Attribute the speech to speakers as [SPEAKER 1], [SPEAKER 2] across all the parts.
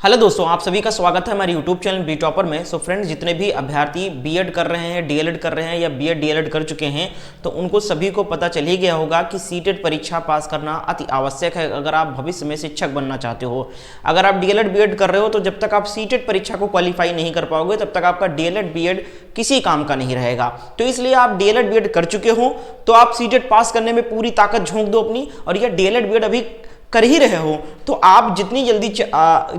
[SPEAKER 1] Hello दोस्तों, आप सभी का स्वागत है हमारे यूट्यूब चैनल बी टॉपर में। सो फ्रेंड्स, जितने भी अभ्यर्थी बीएड कर रहे हैं, डीएलएड कर रहे हैं या बीएड डीएलएड कर चुके हैं, तो उनको सभी को पता चल ही गया होगा कि सीटेट परीक्षा पास करना अति आवश्यक है अगर आप भविष्य में शिक्षक बनना चाहते हो। अगर आप डीएलएड बीएड कर रहे हो तो जब तक आप सीटेट परीक्षा को क्वालिफाई नहीं कर पाओगे तब तक आपका डीएलएड बीएड किसी काम का नहीं रहेगा। तो इसलिए आप डीएलएड बीएड कर चुके हो तो आप सीटेट पास करने में पूरी ताकत झोंक दो अपनी, और यह डीएलएड बीएड अभी कर ही रहे हो तो आप जितनी जल्दी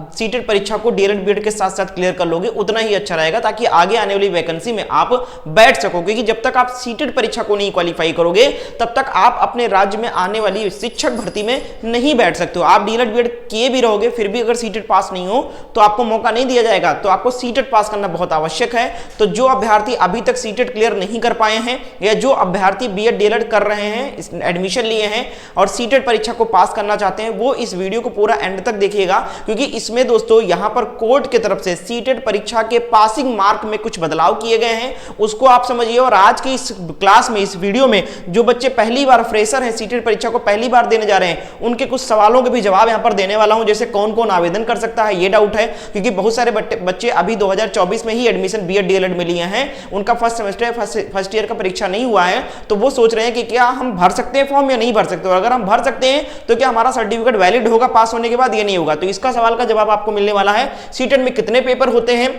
[SPEAKER 1] सीटेट परीक्षा को डीएलएड बीएड के साथ साथ क्लियर कर लोगे उतना ही अच्छा रहेगा, ताकि आगे आने वाली वैकेंसी में आप बैठ सकोगे। कि जब तक आप सीटेट परीक्षा को नहीं क्वालिफाई करोगे तब तक आप अपने राज्य में आने वाली शिक्षक भर्ती में नहीं बैठ सकते हो। आप डीएलएड बीएड किए भी रहोगे फिर भी अगर सीटेट पास नहीं हो तो आपको मौका नहीं दिया जाएगा। तो आपको सीटेट पास करना बहुत आवश्यक है। तो जो अभ्यर्थी अभी तक सीटेट क्लियर नहीं कर पाए हैं या जो अभ्यर्थी बीएड डीएलएड कर रहे हैं, एडमिशन लिए हैं और सीटेट परीक्षा को पास करना चाहते हैं, वो इस वीडियो को पूरा एंड तक देखिएगा, क्योंकि इसमें दोस्तों यहां पर कोर्ट की तरफ से सीटेट परीक्षा के पासिंग मार्क में कुछ बदलाव किए गए हैं, उसको आप समझिए। और आज की इस क्लास में, इस वीडियो में जो बच्चे पहली बार फ्रेशर हैं, सीटेट परीक्षा को पहली बार देने जा रहे हैं, उनके कुछ सवालों के भी जवाब यहां पर देने वाला हूं। जैसे कौन कौन आवेदन कर सकता है, ये डाउट है, क्योंकि बहुत सारे बच्चे अभी 2024 में ही एडमिशन बीएड डीएलएड में लिए हैं, उनका फर्स्ट सेमेस्टर फर्स्ट ईयर का परीक्षा नहीं हुआ है, तो वो सोच रहे हैं कि क्या हम भर सकते हैं फॉर्म या नहीं भर सकते। और अगर हम भर सकते हैं तो क्या हमारा सर्टिफिकेट वैलिड होगा पास होने के बाद, ये नहीं होगा। तो इसका सवाल का जवाब आपको मिलने वाला है। सीटेट में कितने पेपर होते हैं,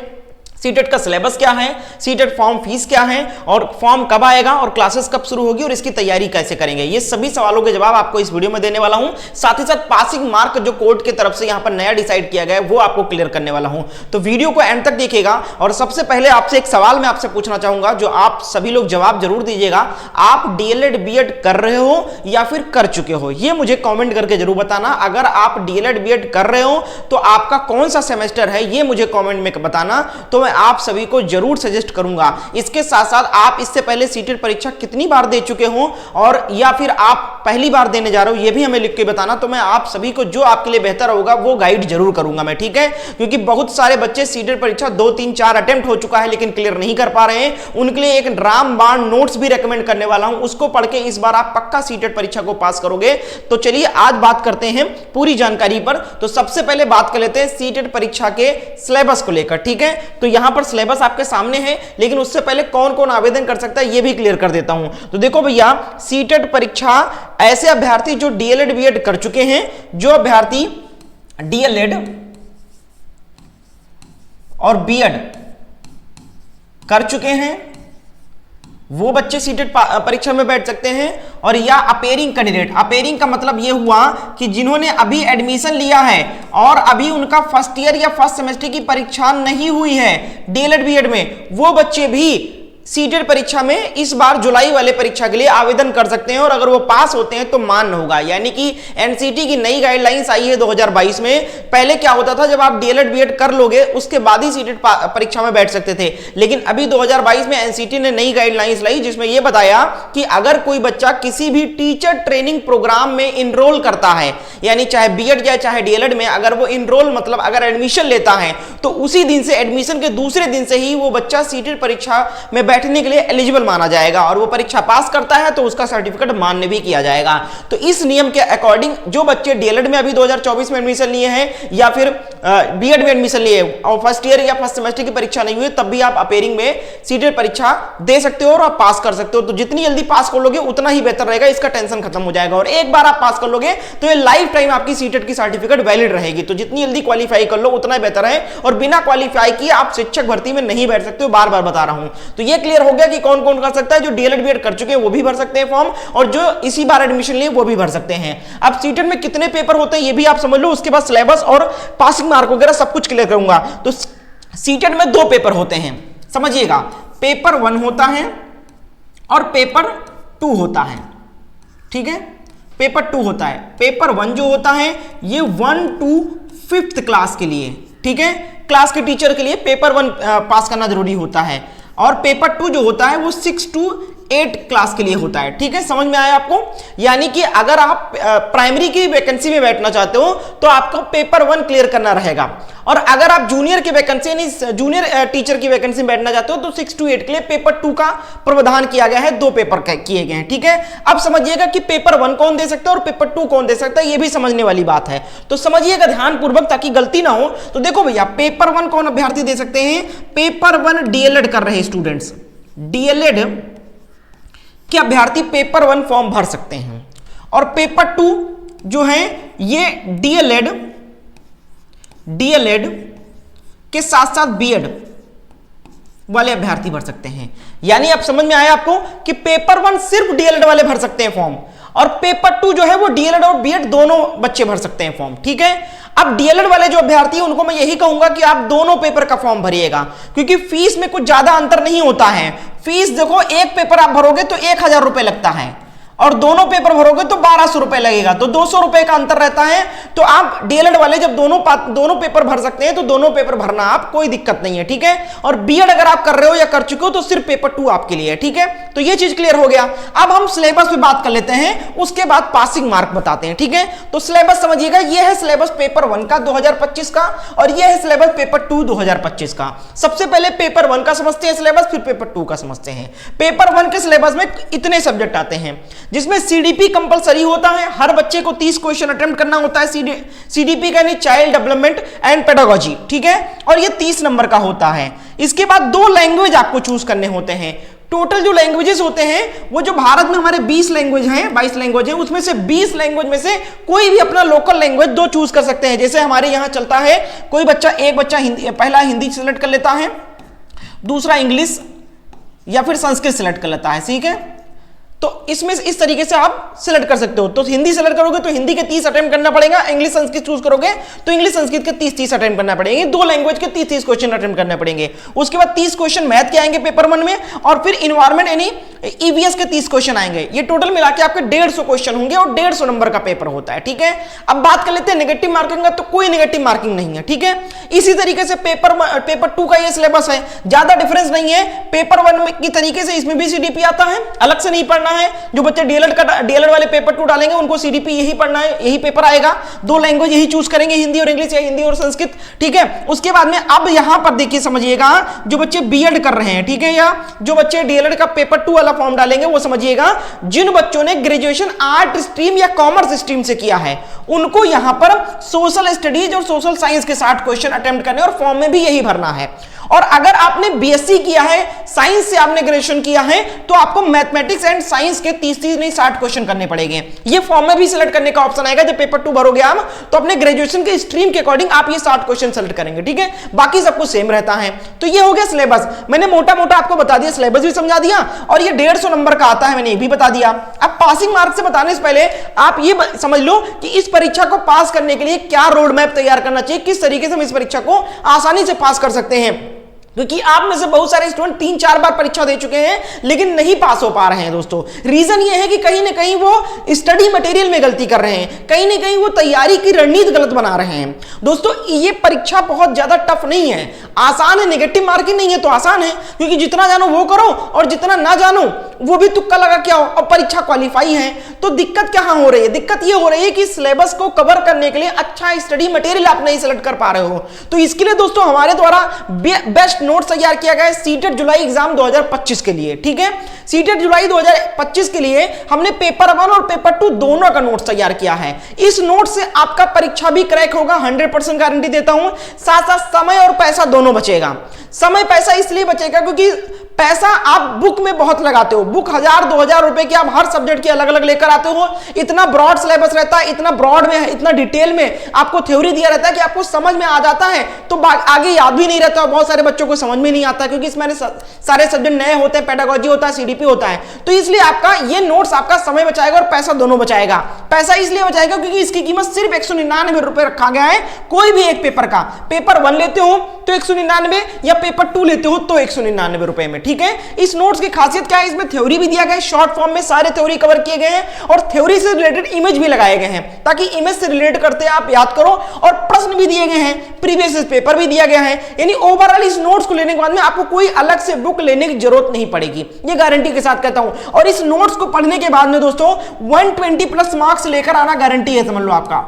[SPEAKER 1] सीटेट का सिलेबस क्या है, सीटेट फॉर्म फीस क्या है, और फॉर्म कब आएगा और क्लासेस कब शुरू होगी और इसकी तैयारी कैसे करेंगे, ये सभी सवालों के जवाब आपको इस वीडियो में देने वाला हूं। साथ ही साथ पासिंग मार्क जो कोर्ट की तरफ से यहां पर नया डिसाइड किया गया है वो आपको क्लियर करने वाला हूं। तो वीडियो को एंड तक देखिएगा। और सबसे पहले आपसे एक सवाल मैं आपसे पूछना चाहूंगा, जो आप सभी लोग जवाब जरूर दीजिएगा। आप डीएलएड बीएड कर रहे हो या फिर कर चुके हो, ये मुझे कॉमेंट करके जरूर बताना। अगर आप डीएलएड बीएड कर रहे हो तो आपका कौन सा सेमेस्टर है ये मुझे कॉमेंट में बताना, तो मैं आप सभी को जरूर सजेस्ट करूंगा। इसके साथ साथ आप इससे पहले सीटेट परीक्षा कितनी बार दे चुके हो और या फिर आप पहली बार देने जा रहे हो, ये भी हमें लिख के बताना। तो मैं आप सभी को जो आपके लिए बेहतर होगा वो गाइड जरूर करूंगा मैं, ठीक है। क्योंकि बहुत सारे बच्चे सीटेट परीक्षा 2 3 4 अटेम्प्ट हो चुका है लेकिन क्लियर नहीं कर पा रहे हैं, उनके लिए एक रामबाण नोट्स भी रेकमेंड करने वाला हूं, उसको पढ़ के इस बार आप पक्का सीटेट परीक्षा को पास करोगे। तो चलिए आज बात करते हैं पूरी जानकारी पर। तो सबसे पहले बात कर लेते हैं सीटेट परीक्षा के सिलेबस को लेकर, ठीक है। तो यहां पर सिलेबस आपके सामने है, लेकिन उससे पहले कौन कौन आवेदन कर सकता है ये भी क्लियर कर देता हूं। तो देखो भैया, सीटेट परीक्षा ऐसे अभ्यर्थी जो डीएलएड बीएड कर चुके हैं, जो अभ्यर्थी डीएलएड और बीएड कर चुके हैं वो बच्चे सीटेट परीक्षा में बैठ सकते हैं। और या अपेयरिंग कैंडिडेट, अपेयरिंग का मतलब यह हुआ कि जिन्होंने अभी एडमिशन लिया है और अभी उनका फर्स्ट ईयर या फर्स्ट सेमेस्टर की परीक्षा नहीं हुई है डीएलएड बीएड में, वो बच्चे भी सीटेट परीक्षा में इस बार जुलाई वाले परीक्षा के लिए आवेदन कर सकते हैं। और अगर वो पास होते हैं तो मान्य होगा। यानी कि एनसीटी की नई गाइडलाइंस आई है 2022 में। पहले क्या होता था, जब आप डीएलएड बीएड कर लोगे उसके बाद ही सीटेट परीक्षा में बैठ सकते थे, लेकिन अभी 2022 में एनसीटी ने नई गाइडलाइंस लाई जिसमें यह बताया कि अगर कोई बच्चा किसी भी टीचर ट्रेनिंग प्रोग्राम में इनरोल करता है, यानी चाहे बीएड या चाहे डीएलएड में, अगर वो इनरोल मतलब अगर एडमिशन लेता है तो उसी दिन से, एडमिशन के दूसरे दिन से ही वो बच्चा सीटेट परीक्षा में बैठने के लिए एलिजिबल माना जाएगा। और वो परीक्षा पास करता है तो उसका सर्टिफिकेट मान्य भी किया जाएगा। तो इस नियम के अकॉर्डिंग जो बच्चे डीएलएड में अभी 2024 में एडमिशन लिए हैं या फिर बीएड में एडमिशन लिए और फर्स्ट ईयर या फर्स्ट सेमेस्टर की परीक्षा नहीं हुई, तब भी आप अपेयरिंग में सीटेट परीक्षा दे सकते हो और आप पास कर सकते हो। तो जितनी जल्दी पास कर लोगे उतना ही बेहतर रहेगा, इसका टेंशन खत्म हो जाएगा। और एक बार आप पास कर लोगे तो ये लाइफ टाइम आपकी सीटेट की सर्टिफिकेट वैलिड रहेगी। तो जितनी जल्दी क्वालिफाई कर लो उतना बेहतर है। और बिना क्वालिफाई किए आप शिक्षक भर्ती में नहीं बैठ सकते हो, बार बार बता रहा हूं। तो ये क्लियर हो गया कि कौन कौन कर सकता है। जो डीएलएड बीएड कर चुके हैं वो भी भर सकते हैं फॉर्म, और जो इसी बार एडमिशन लिए वो भी भर सकते हैं। अब सीटेट में कितने पेपर होते हैं ये भी आप समझ लो, उसके बाद सिलेबस और पासिंग मार्क वगैरह सब कुछ क्लियर करूंगा। तो सीटेट में 2 पेपर होते हैं, समझिएगा। पेपर 1 होता है और पेपर 2 होता है, ठीक है। पेपर 2 होता है। पेपर 1 जो होता है ये 1 to 5th क्लास के लिए, ठीक है, क्लास के टीचर के लिए पेपर 1 पास करना जरूरी होता है। और पेपर 2 जो होता है वो 6 to 8 क्लास के लिए होता है, ठीक है। समझ में आया आपको? यानी कि अगर आप प्राइमरी की वैकेंसी में बैठना चाहते हो तो आपको पेपर 1 क्लियर करना रहेगा। और अगर आप जूनियर की वैकेंसी यानी जूनियर टीचर की वैकेंसी में बैठना चाहते हो तो 6 to 8 के लिए पेपर 2 का प्रावधान किया गया है, 2 पेपर किए गए हैं। ठीक है, अब समझिएगा कि पेपर 1 कौन दे सकता है और पेपर 2 कौन दे सकता है, यह भी समझने वाली बात है। तो समझिएगा ध्यानपूर्वक ताकि गलती ना हो। तो देखो भैया, पेपर 1 कौन अभ्यर्थी दे सकते हैं? पेपर 1 डीएलएड कर रहे स्टूडेंट्स, डीएलएड के अभ्यर्थी पेपर 1 फॉर्म भर सकते हैं। और पेपर 2 जो है ये डीएलएड के साथ साथ बीएड वाले अभ्यर्थी भर सकते हैं। यानी अब समझ में आया आपको कि पेपर 1 सिर्फ डीएलएड वाले भर सकते हैं फॉर्म, और पेपर 2 जो है वो डीएलएड और बीएड दोनों बच्चे भर सकते हैं फॉर्म। ठीक है, अब डीएलएड वाले जो अभ्यर्थी हैं उनको मैं यही कहूंगा कि आप दोनों पेपर का फॉर्म भरिएगा, क्योंकि फीस में कुछ ज्यादा अंतर नहीं होता है। फीस देखो, एक पेपर आप भरोगे तो 1000 रुपए लगता है और दोनों पेपर भरोगे तो 1200 रुपए लगेगा, तो 200 रुपए का अंतर रहता है। तो आप डीएलएड वाले जब दोनों पेपर भर सकते हैं तो दोनों पेपर भरना आप कोई दिक्कत नहीं है। ठीक है, और बीएड अगर आप कर रहे हो या कर चुके हो तो सिर्फ पेपर 2 आपके लिए है। ठीक है, तो ये चीज क्लियर हो गया। अब हम सिलेबस पे बात कर लेते हैं, उसके बाद पासिंग मार्क बताते हैं। ठीक है, तो सिलेबस समझिएगा, ये है सिलेबस पेपर 1 का 2025 का, और ये है सिलेबस पेपर 2 2025 का। सबसे पहले पेपर 1 का समझते हैं सिलेबस, फिर पेपर 2 का समझते हैं। पेपर 1 के सिलेबस में इतने सब्जेक्ट आते हैं, जिसमें सीडीपी कंपलसरी होता है, हर बच्चे को 30 क्वेश्चन अटेम्प्ट करना होता है। सीडीपी का यानी चाइल्ड डेवलपमेंट एंड पेडागोजी। ठीक है, और ये 30 नंबर का होता है। इसके बाद 2 लैंग्वेज आपको चूज करने होते हैं। टोटल जो लैंग्वेजेस होते हैं वो जो भारत में हमारे 20 लैंग्वेज हैं, 22 लैंग्वेज हैं, उसमें से 20 लैंग्वेज में से कोई भी अपना लोकल लैंग्वेज 2 चूज कर सकते हैं। जैसे हमारे यहां चलता है, कोई बच्चा एक बच्चा हिंदी, पहला हिंदी सेलेक्ट कर लेता है, दूसरा इंग्लिश या फिर संस्कृत सेलेक्ट कर लेता है। ठीक है, तो इसमें इस तरीके से आप सिलेक्ट कर सकते हो। तो हिंदी सेलेक्ट करोगे तो हिंदी के 30 अटेम्प्ट करना पड़ेगा, इंग्लिश संस्कृत चूज करोगे तो इंग्लिश संस्कृत के 30 अटेम्प्ट करना पड़ेंगे, 2 लैंग्वेज के 30 क्वेश्चन अटेम्प्ट करने पड़ेंगे। उसके बाद 30 क्वेश्चन मैथ के आएंगे पेपर 1 में, और फिर इन्वायरमेंट यानी ईवीएस के 30 क्वेश्चन आएंगे। ये टोटल मिला के आपके 150 क्वेश्चन होंगे और 150 नंबर का पेपर होता है। ठीक है, अब बात कर लेते हैं नेगेटिव मार्किंग का, तो कोई नेगेटिव मार्किंग नहीं है। ठीक है, इसी तरीके से पेपर 2 का ये सिलेबस है, ज्यादा डिफरेंस नहीं है। पेपर 1 की तरीके से इसमें भी सीडीपी आता है, अलग से नहीं पढ़ना है। जो बच्चे डीएलएड वाले पेपर 2 डालेंगे उनको सीडीपी यही पढ़ना है, यही पेपर आएगा। 2 लैंग्वेज यही चूज करेंगे, हिंदी और इंग्लिश या हिंदी और संस्कृत। ठीक है, उसके बाद में अब यहां पर देखिए समझिएगा, जो बच्चे बीएड कर रहे हैं, ठीक है, या जो बच्चे डीएलएड का पेपर 2 वाला फॉर्म डालेंगे, वो समझिएगा जिन बच्चों ने ग्रेजुएशन आर्ट स्ट्रीम या कॉमर्स स्ट्रीम से किया है उनको यहां पर सोशल स्टडीज और सोशल साइंस के 60 क्वेश्चन अटेम्प्ट करने और फॉर्म में भी यही भरना है। और अगर आपने बीएससी किया है, साइंस से आपने ग्रेजुएशन किया है, तो आपको मैथमेटिक्स एंड साइंस के 30 नहीं 60 क्वेश्चन करने पड़ेंगे। ये फॉर्म में भी सिलेक्ट करने का ऑप्शन आएगा। जब पेपर 2 भरोगे आप तो अपने ग्रेजुएशन के स्ट्रीम के अकॉर्डिंग आप ये 60 क्वेश्चन सेलेक्ट करेंगे। ठीक है, बाकी सब कुछ सेम रहता है। तो ये हो गया सिलेबस, मैंने मोटा मोटा आपको बता दिया, सिलेबस भी समझा दिया, और ये 150 नंबर का आता है, मैंने ये भी बता दिया। अब पासिंग मार्क से बताने से पहले आप ये समझ लो कि इस परीक्षा को पास करने के लिए क्या रोड मैप तैयार करना चाहिए, किस तरीके से हम इस परीक्षा को आसानी से पास कर सकते हैं। क्योंकि आप में से बहुत सारे स्टूडेंट 3-4 बार परीक्षा दे चुके हैं लेकिन नहीं पास हो पा रहे हैं। दोस्तों, रीजन ये है कि कहीं ना कहीं वो स्टडी मटेरियल में गलती कर रहे हैं, कहीं ना कहीं वो तैयारी की रणनीति गलत बना रहे हैं। दोस्तों, ये परीक्षा बहुत ज्यादा टफ नहीं है, आसान है। नेगेटिव मार्किंग नहीं है तो आसान है, क्योंकि जितना जानो वो करो और जितना ना जानो वो भी तुक्का लगा क्या हो, और परीक्षा क्वालिफाई है। तो दिक्कत क्या हो रही है? दिक्कत ये हो रही है कि सिलेबस को कवर करने के लिए अच्छा स्टडी मटेरियल आप नहीं सिलेक्ट कर पा रहे हो। तो इसके लिए दोस्तों हमारे द्वारा बेस्ट नोट तैयार किया गया है सीटेट जुलाई एग्जाम 2025 के लिए। ठीक है, सीटेट जुलाई 2025 के लिए हमने पेपर 1 और पेपर 2 दोनों का नोट तैयार किया है। इस नोट से आपका परीक्षा भी क्रैक होगा, 100% गारंटी देता हूं। साथ साथ समय और पैसा दोनों बचेगा। समय पैसा इसलिए बचेगा क्योंकि पैसा आप बुक में बहुत लगाते हो, बुक 1000-2000 रुपए की आप हर सब्जेक्ट की अलग अलग लेकर आते हो। इतना ब्रॉड सिलेबस रहता है, इतना ब्रॉड में, इतना डिटेल में आपको थ्योरी दिया रहता है कि आपको समझ में आ जाता है, तो आगे याद भी नहीं रहता। बहुत सारे बच्चों को समझ में नहीं आता क्योंकि इसमें सारे सब्जेक्ट नए होते हैं, पेडागोजी होता है, सीडीपी होता है। तो इसलिए आपका ये नोट्स आपका समय बचाएगा और पैसा दोनों बचाएगा। पैसा इसलिए बचाएगा क्योंकि इसकी कीमत सिर्फ 199 रुपए रखा गया है। कोई भी एक पेपर का, पेपर 1 लेते हो तो 199 या पेपर 2 लेते हो तो 199 रुपए में। ठीक है, इस नोट्स की खासियत क्या है? इसमें थ्योरी भी दिया गया है, शॉर्ट फॉर्म में सारे थ्योरी कवर किए गए हैं और थ्योरी से रिलेटेड इमेज भी लगाए गए हैं ताकि इमेज से रिलेट करते आप याद करो, और प्रश्न भी दिए गए हैं, प्रीवियस पेपर भी दिया गया है। यानी ओवरऑल इस नोट्स को लेने के बाद में आपको कोई अलग से बुक लेने की जरूरत नहीं पड़ेगी, ये गारंटी के साथ कहता हूं। और इस नोट्स को पढ़ने के बाद में दोस्तों 120 प्लस मार्क्स लेकर आना गारंटी है, समझ लो आपका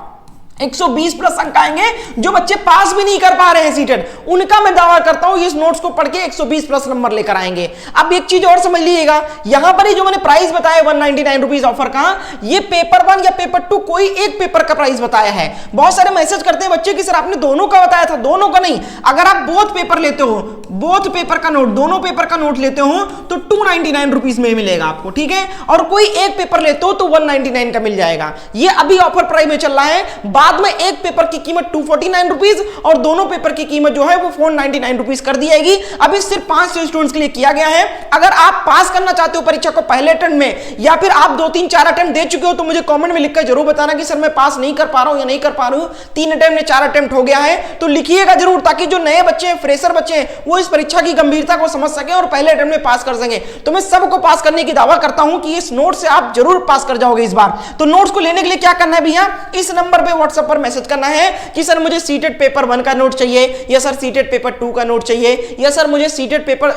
[SPEAKER 1] 120 प्लस अंक आएंगे। जो बच्चे पास भी नहीं कर पा रहे हैं सीटेट, उनका मैं दावा करता हूं इस नोट्स को पढ़ के 120 प्लस नंबर लेकर आएंगे। अब एक चीज और समझ लीजिएगा, यहां पर ही जो मैंने प्राइस बताया 199 रुपीज ऑफर का, ये पेपर 1 या पेपर 2 कोई एक पेपर का प्राइस बताया है। बहुत सारे मैसेज करते हैं बच्चे कि सर आपने दोनों का बताया था, दोनों का नहीं। अगर आप बोथ पेपर लेते हो, बोथ पेपर का नोट, दोनों पेपर का नोट लेते हो तो 299 रुपीज में मिलेगा आपको, ठीक है। और कोई एक पेपर लेते हो तो 199 का मिल जाएगा। ये अभी ऑफर प्राइस में चल रहा है। बाद में एक पेपर की कीमत 249 रुपीज और दोनों पेपर की कीमत जो है वो 499 रुपीज कर दी जाएगी। अभी सिर्फ 500 स्टूडेंट्स के लिए किया गया है। अगर आप पास करना चाहते हो परीक्षा को पहले अटेम्प्ट में, या फिर आप 2 3 4 अटेम्प्ट दे चुके हो, तो मुझे कमेंट में लिखकर जरूर बताना कि सर मैं पास नहीं कर पा रहा हूं या नहीं कर पा रहा हूं, 3 अटेम्प्ट में 4 अटेम्प्ट हो गया है, तो लिखिएगा जरूर, ताकि जो नए बच्चे हैं, फ्रेशर बच्चे हैं, वो इस परीक्षा की गंभीरता को समझ सके और पहले अटेम्प्ट में पास कर सके। तो मैं सबको पास करने की दावा करता हूं कि इस नोट से आप जरूर पास कर जाओगे इस बार। तो नोट्स को लेने के लिए क्या करना है भैया, इस नंबर पे व्हाट्सएप पर मैसेज करना है कि सर मुझे सीटेट पेपर 1 का नोट चाहिए, या सर सीटेट पेपर 2 का नोट चाहिए, या सर मुझे सीटेट पेपर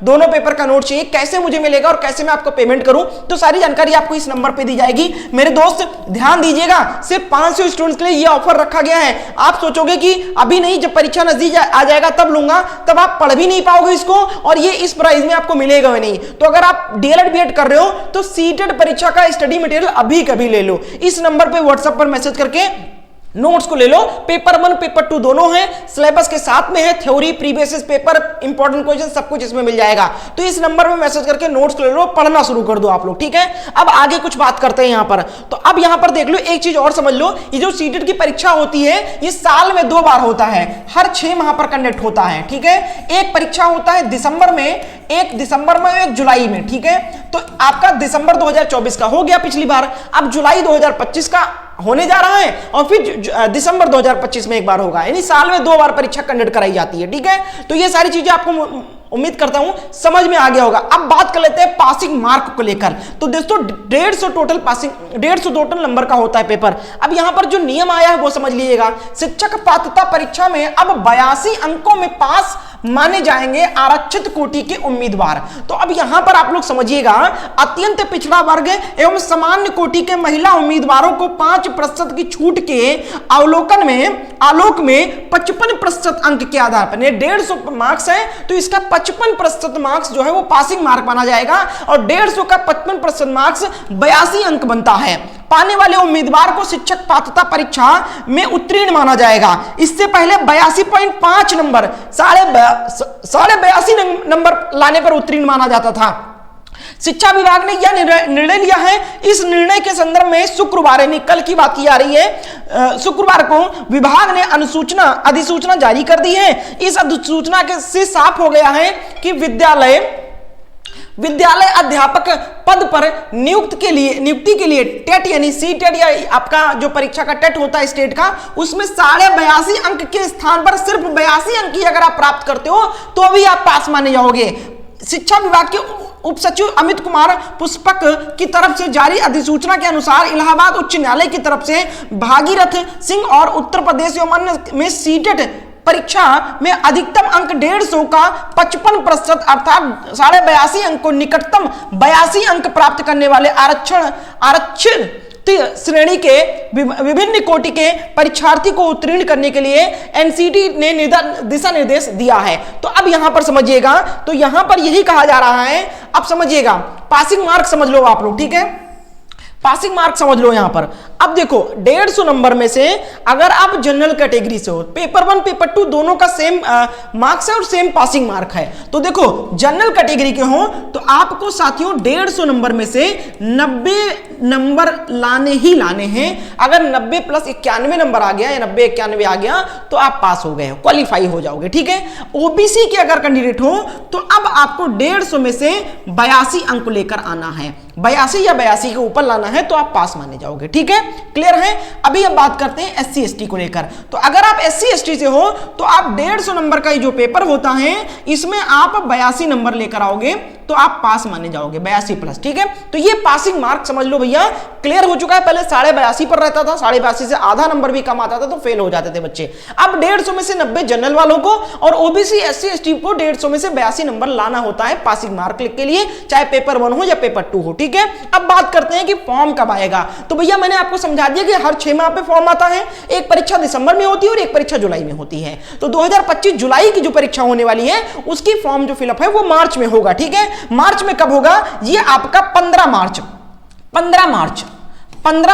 [SPEAKER 1] दोनों पेपर का नोट चाहिए, कैसे मुझे मिलेगा और कैसे मैं आपको पेमेंट करूं। तो सारी जानकारी आपको इस नंबर पे दी जाएगी। मेरे दोस्त ध्यान दीजिएगा, सिर्फ 500 स्टूडेंट्स के लिए यह ऑफर रखा गया है। आप सोचोगे कि अभी नहीं, जब परीक्षा नजदीक आ जाएगा तब लूंगा, तब आप पढ़ भी नहीं पाओगे इसको, और ये इस प्राइस में आपको मिलेगा भी नहीं। तो अगर आप डीएलएड बीएड कर रहे हो तो सीटेट परीक्षा का स्टडी मटेरियल अभी कभी ले लो। इस नंबर पे व्हाट्सएप पर मैसेज करके नोट्स को ले लो। पेपर 1 पेपर 2 दोनों हैं, सिलेबस के साथ में है, theory, previous paper, important question सब कुछ इसमें मिल जाएगा। तो इस नंबर पे मैसेज करके नोट्स को ले लो, पढ़ना शुरू कर दो आप लोग, ठीक है। अब आगे कुछ बात करते हैं यहां पर। तो अब यहां पर देख लो, एक चीज और समझ लो, ये जो सीटेट की परीक्षा होती है ये साल में 2 बार होता है, हर 6 माह पर कंडक्ट होता है, ठीक है। एक परीक्षा होता है दिसंबर में, एक दिसंबर में, एक जुलाई में, ठीक है। तो आपका दिसंबर 2024 का हो गया पिछली बार, अब जुलाई 2025 का होने जा रहा है, और फिर दिसंबर 2025 में एक बार होगा, यानी साल में 2 बार परीक्षा कंडक्ट कराई जाती है, ठीक है। तो ये सारी चीजें आपको उम्मीद करता हूं समझ में आ गया होगा। अब बात कर लेते हैं पासिंग मार्क को लेकर। तो दोस्तों 150 टोटल पासिंग, 150 टोटल नंबर का होता है पेपर। अब यहां पर जो नियम आया है वो समझ लीजिएगा। शिक्षक पात्रता परीक्षा में अब 82 अंकों में पास माने जाएंगे आरक्षित कोटि के उम्मीदवार। तो अब यहां पर आप लोग समझिएगा, अत्यंत पिछड़ा वर्ग एवं सामान्य कोटि के महिला उम्मीदवारों को 5% की छूट के अवलोकन में आलोक में 55% अंक के आधार पर, 150 मार्क्स है तो इसका 55% मार्क्स जो है वो पासिंग मार्क माना जाएगा, और 150 का 55% मार्क्स 82 अंक बनता है। पाने वाले उम्मीदवार को शिक्षक पात्रता परीक्षा में उत्तीर्ण माना जाएगा। इससे पहले 82.5 नंबर, 82.5 नंबर लाने पर उत्तीर्ण माना जाता था। शिक्षा विभाग ने यह निर्णय लिया है। इस निर्णय के संदर्भ में शुक्रवार, यानी कल की बात की जा रही है, शुक्रवार को विभाग ने अधिसूचना जारी कर दी है। इस अधिसूचना के से साफ हो गया है कि विद्यालय अध्यापक पद पर नियुक्ति के लिए टेट यानी सीटेट या आपका जो परीक्षा का टेट होता है स्टेट का, उसमें 82.5 अंक के स्थान पर सिर्फ 82 अंक ही अगर आप प्राप्त करते हो तो भी आप पास माने जाओगे। शिक्षा विभाग के उप सचिव अमित कुमार पुष्पक की तरफ से जारी अधिसूचना के अनुसार इलाहाबाद उच्च न्यायालय की तरफ से भागीरथ सिंह और उत्तर प्रदेश एवं अन्य में सीटेट परीक्षा में अधिकतम अंक 150 का 55% अर्थात 82.5 अंक को निकटतम 82 अंक प्राप्त करने वाले आरक्षित श्रेणी के विभिन्न कोटि के परीक्षार्थी को उत्तीर्ण करने के लिए एनसीटी ने दिशा निर्देश दिया है। तो अब यहां पर समझिएगा, तो यहां पर यही कहा जा रहा है। अब समझिएगा, पासिंग मार्क समझ लो आप लोग, ठीक है, पासिंग मार्क समझ लो यहां पर। अब देखो 150 नंबर में से अगर आप जनरल कैटेगरी से हो, पेपर 1 पेपर 2 दोनों का सेम मार्क्स है और सेम पासिंग मार्क है। तो देखो जनरल कैटेगरी के हो तो आपको साथियों 150 नंबर में से 90 नंबर लाने ही लाने हैं। अगर 90 प्लस 91 नंबर आ गया या 90 91 आ गया तो आप पास हो गए, क्वालिफाई हो जाओगे, ठीक है। ओबीसी के अगर कैंडिडेट हो तो अब आपको 150 में से 82 अंक लेकर आना है, 82 या 82 के ऊपर लाना है तो आप पास माने जाओगे, ठीक है, क्लियर है। अभी हम बात करते हैं एससी एसटी को लेकर। तो अगर आप एससी एसटी से हो तो आप 150 नंबर का जो पेपर होता है इसमें आप 82 नंबर लेकर आओगे तो आप पास माने जाओगे, 82 प्लस, ठीक है। तो ये पासिंग मार्क समझ लो भैया, क्लियर हो चुका है। पहले 82.5 पर रहता था, 82.5 से आधा नंबर भी कम आता था तो फेल हो जाते थे बच्चे। अब 150 में से 90 जनरल वालों को और ओबीसी एससी एसटी को 150 में से 82 नंबर लाना होता है पासिंग मार्क के लिए, चाहे पेपर 1 हो या पेपर 2 हो, ठीक है। अब बात करते हैं कि फॉर्म कब आएगा। तो भैया मैंने आपको
[SPEAKER 2] आपको समझा दिया कि हर 6 माह पे फॉर्म आता है, एक परीक्षा दिसंबर में होती है और एक परीक्षा जुलाई में होती है। तो 2025 जुलाई की जो परीक्षा होने वाली है उसकी फॉर्म जो फिलअप है वो मार्च में होगा, ठीक है। मार्च में कब होगा? ये आपका 15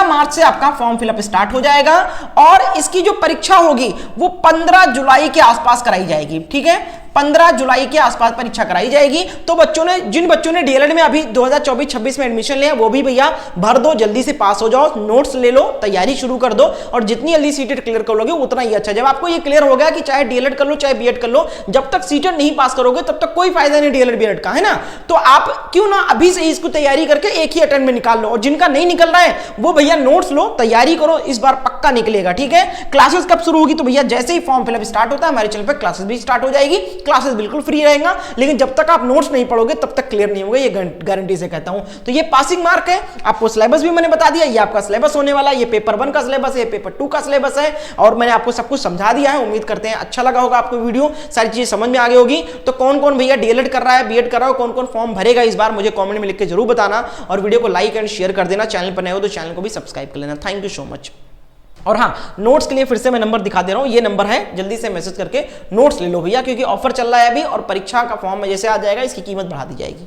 [SPEAKER 2] मार्च से आपका फॉर्म फिलअप स्टार्ट हो जाएगा और इसकी जो परीक्षा होगी वो 15 जुलाई के आसपास कराई जाएगी, ठीक है। 15 जुलाई के आसपास परीक्षा कराई जाएगी। तो जिन बच्चों ने डीएलएड में अभी 2024-26 में एडमिशन लिया वो भी भैया भर दो, जल्दी से पास हो जाओ, नोट्स ले लो, तैयारी शुरू कर दो और जितनी जल्दी सीटेट क्लियर कर लोगे उतना ही अच्छा। जब आपको ये क्लियर हो गया कि चाहे डीएलएड कर लो चाहे बीएड कर लो, जब तक सीटेट नहीं पास करोगे तब तक कोई फायदा नहीं डीएलएड बीएड का, है ना। तो आप क्यों ना अभी से इसको तैयारी करके एक ही अटेम्प्ट में निकाल लो, और जिनका नहीं निकल रहा है वो भैया नोट्स लो, तैयारी करो, इस बार पक्का निकलेगा, ठीक है। क्लासेस कब शुरू होगी? तो भैया जैसे ही फॉर्म फिलअप स्टार्ट होता है हमारे चैनल पर क्लासेस भी स्टार्ट हो जाएगी। क्लासेस बिल्कुल फ्री रहेगा, लेकिन जब तक आप नोट्स नहीं पढ़ोगे तब तक क्लियर नहीं होगा, ये गारंटी से कहता हूं। तो ये पासिंग मार्क है। आपको सिलेबस भी मैंने बता दिया, ये आपका सिलेबस होने वाला है, ये पेपर 1 का सिलेबस है, पेपर 2 का सिलेबस है, और मैंने आपको सब कुछ समझा दिया है। उम्मीद करते हैं अच्छा लगा होगा आपको वीडियो, सारी चीजें समझ में आ गई होगी। तो कौन कौन भैया डीएलएड कर रहा है, बीएड कर रहा है, कौन कौन फॉर्म भरेगा इस बार, मुझे कॉमेंट में लिख के जरूर बताना, और वीडियो को लाइक एंड शेयर कर देना। चैनल पर नए हो तो चैनल को भी सब्सक्राइब कर लेना। Thank you so much. और हाँ, नोट्स के लिए फिर से मैं नंबर दिखा दे रहा हूं, ये नंबर है, जल्दी से मैसेज करके नोट्स ले लो भैया, क्योंकि ऑफर चल रहा है अभी और परीक्षा का फॉर्म में जैसे आ जाएगा इसकी कीमत बढ़ा दी जाएगी।